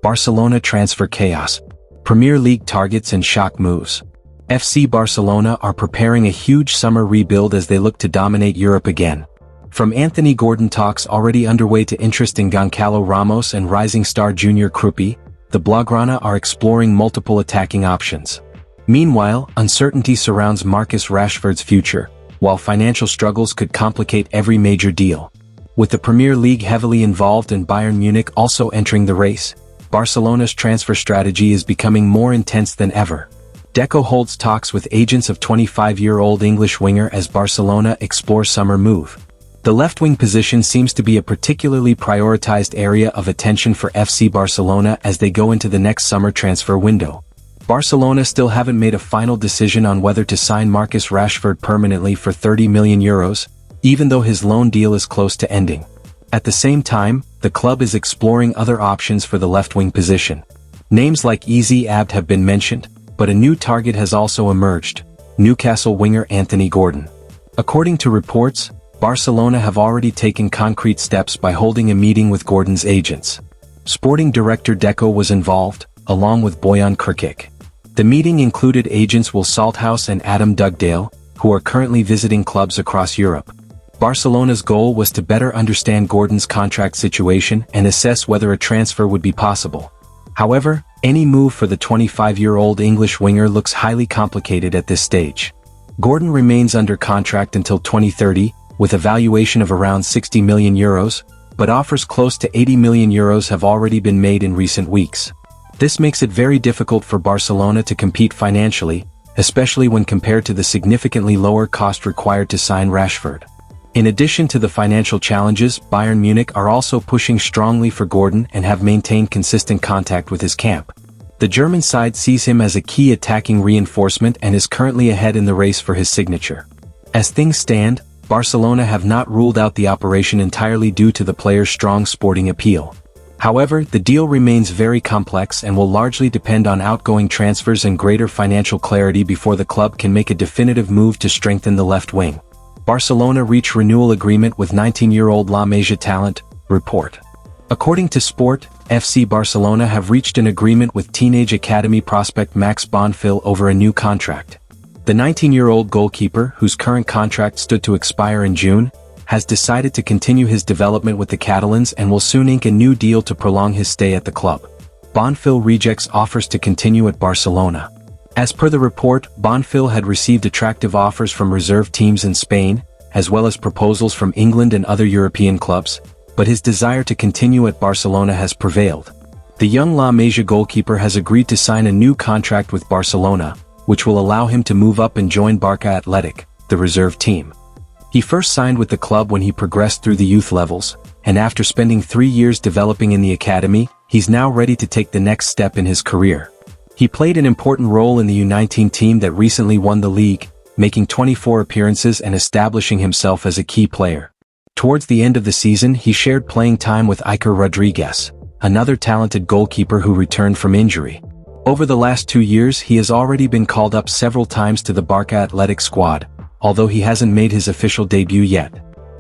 Barcelona transfer chaos, Premier League targets and shock moves. FC Barcelona are preparing a huge summer rebuild as they look to dominate Europe again. From Anthony Gordon talks already underway to interest in Gonçalo Ramos and rising star Junior Krupi, the Blaugrana are exploring multiple attacking options. Meanwhile, uncertainty surrounds Marcus Rashford's future, while financial struggles could complicate every major deal. With the Premier League heavily involved and Bayern Munich also entering the race, Barcelona's transfer strategy is becoming more intense than ever. Deco holds talks with agents of 25-year-old English winger as Barcelona explores summer move. The left-wing position seems to be a particularly prioritized area of attention for FC Barcelona as they go into the next summer transfer window. Barcelona still haven't made a final decision on whether to sign Marcus Rashford permanently for €30 million, even though his loan deal is close to ending. At the same time, the club is exploring other options for the left-wing position. Names like Easy Abd have been mentioned, but a new target has also emerged: Newcastle winger Anthony Gordon. According to reports, Barcelona have already taken concrete steps by holding a meeting with Gordon's agents. Sporting director Deco was involved, along with Bojan Krkic. The meeting included agents Will Salthouse and Adam Dugdale, who are currently visiting clubs across Europe. Barcelona's goal was to better understand Gordon's contract situation and assess whether a transfer would be possible. However, any move for the 25-year-old English winger looks highly complicated at this stage. Gordon remains under contract until 2030, with a valuation of around €60 million, but offers close to €80 million have already been made in recent weeks. This makes it very difficult for Barcelona to compete financially, especially when compared to the significantly lower cost required to sign Rashford. In addition to the financial challenges, Bayern Munich are also pushing strongly for Gordon and have maintained consistent contact with his camp. The German side sees him as a key attacking reinforcement and is currently ahead in the race for his signature. As things stand, Barcelona have not ruled out the operation entirely due to the player's strong sporting appeal. However, the deal remains very complex and will largely depend on outgoing transfers and greater financial clarity before the club can make a definitive move to strengthen the left wing. Barcelona reach renewal agreement with 19-year-old La Masia talent, report. According to Sport, FC Barcelona have reached an agreement with teenage academy prospect Max Bonfil over a new contract. The 19-year-old goalkeeper, whose current contract stood to expire in June, has decided to continue his development with the Catalans and will soon ink a new deal to prolong his stay at the club. Bonfil rejects offers to continue at Barcelona. As per the report, Bonfil had received attractive offers from reserve teams in Spain, as well as proposals from England and other European clubs, but his desire to continue at Barcelona has prevailed. The young La Masia goalkeeper has agreed to sign a new contract with Barcelona, which will allow him to move up and join Barca Athletic, the reserve team. He first signed with the club when he progressed through the youth levels, and after spending 3 years developing in the academy, he's now ready to take the next step in his career. He played an important role in the U19 team that recently won the league, making 24 appearances and establishing himself as a key player. Towards the end of the season, he shared playing time with Iker Rodriguez, another talented goalkeeper who returned from injury. Over the last 2 years, he has already been called up several times to the Barca Athletic squad, although he hasn't made his official debut yet.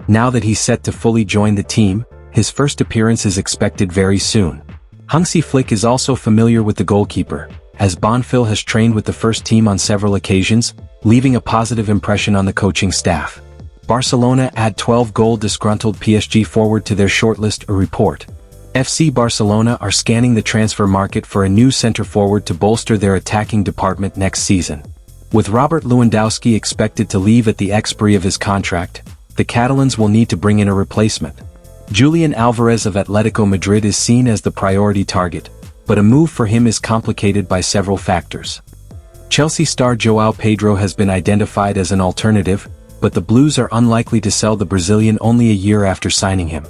Now that he's set to fully join the team, his first appearance is expected very soon. Hansi Flick is also familiar with the goalkeeper, as Bonfil has trained with the first team on several occasions, leaving a positive impression on the coaching staff. Barcelona add 12-goal disgruntled PSG forward to their shortlist, a report. FC Barcelona are scanning the transfer market for a new centre-forward to bolster their attacking department next season. With Robert Lewandowski expected to leave at the expiry of his contract, the Catalans will need to bring in a replacement. Julian Alvarez of Atletico Madrid is seen as the priority target, but a move for him is complicated by several factors. Chelsea star João Pedro has been identified as an alternative, but the Blues are unlikely to sell the Brazilian only a year after signing him.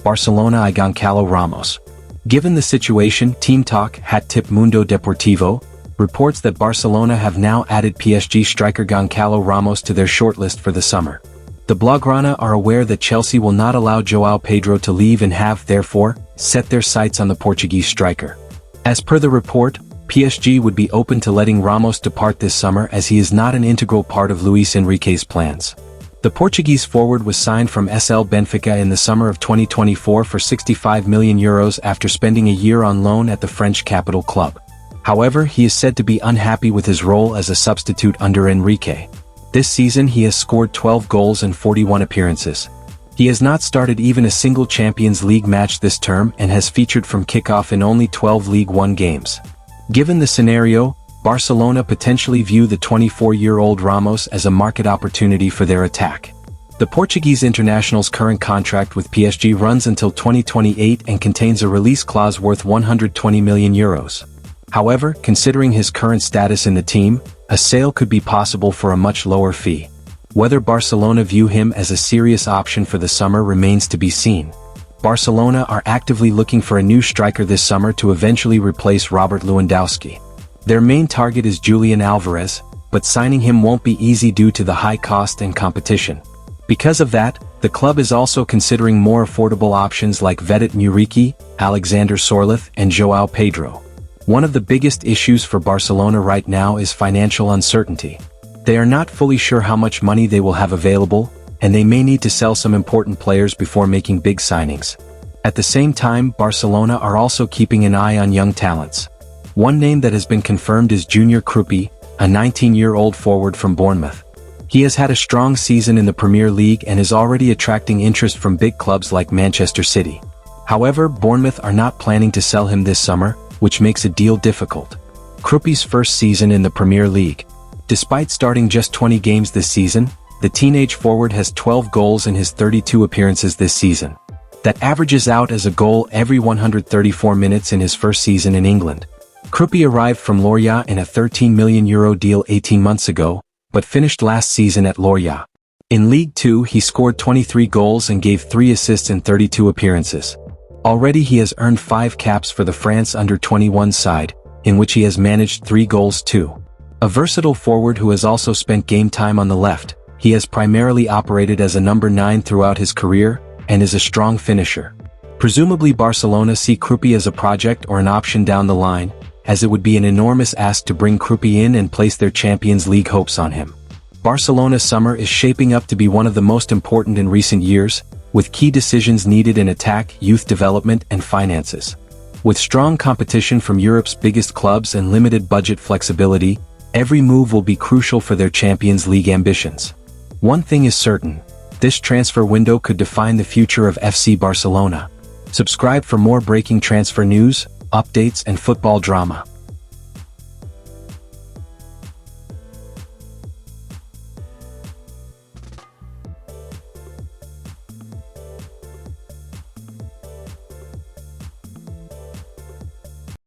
Barcelona I Gonçalo Ramos. Given the situation, Team Talk @ Mundo Deportivo reports that Barcelona have now added PSG striker Gonçalo Ramos to their shortlist for the summer. The Blaugrana are aware that Chelsea will not allow João Pedro to leave and have, therefore, set their sights on the Portuguese striker. As per the report, PSG would be open to letting Ramos depart this summer as he is not an integral part of Luis Enrique's plans. The Portuguese forward was signed from SL Benfica in the summer of 2024 for €65 million after spending a year on loan at the French capital club. However, he is said to be unhappy with his role as a substitute under Enrique. This season he has scored 12 goals in 41 appearances. He has not started even a single Champions League match this term and has featured from kickoff in only 12 League One games. Given the scenario, Barcelona potentially view the 24-year-old Ramos as a market opportunity for their attack. The Portuguese international's current contract with PSG runs until 2028 and contains a release clause worth €120 million. However, considering his current status in the team, a sale could be possible for a much lower fee. Whether Barcelona view him as a serious option for the summer remains to be seen. Barcelona are actively looking for a new striker this summer to eventually replace Robert Lewandowski. Their main target is Julian Alvarez, but signing him won't be easy due to the high cost and competition. Because of that, the club is also considering more affordable options like Vedat Muriqi, Alexander Sorloth, and João Pedro. One of the biggest issues for Barcelona right now is financial uncertainty. They are not fully sure how much money they will have available, and they may need to sell some important players before making big signings. At the same time, Barcelona are also keeping an eye on young talents. One name that has been confirmed is Junior Krupi, a 19-year-old forward from Bournemouth. He has had a strong season in the Premier League and is already attracting interest from big clubs like Manchester City. However, Bournemouth are not planning to sell him this summer, which makes a deal difficult. Krupi's first season in the Premier League. Despite starting just 20 games this season, the teenage forward has 12 goals in his 32 appearances this season. That averages out as a goal every 134 minutes in his first season in England. Krupi arrived from Lorient in a €13 million deal 18 months ago, but finished last season at Lorient. In League 2 he scored 23 goals and gave 3 assists in 32 appearances. Already he has earned 5 caps for the France under-21 side, in which he has managed 3 goals too. A versatile forward who has also spent game time on the left, he has primarily operated as a number 9 throughout his career, and is a strong finisher. Presumably Barcelona see Krupi as a project or an option down the line, as it would be an enormous ask to bring Krupi in and place their Champions League hopes on him. Barcelona's summer is shaping up to be one of the most important in recent years, with key decisions needed in attack, youth development, and finances. With strong competition from Europe's biggest clubs and limited budget flexibility, every move will be crucial for their Champions League ambitions. One thing is certain, this transfer window could define the future of FC Barcelona. Subscribe for more breaking transfer news, updates, and football drama.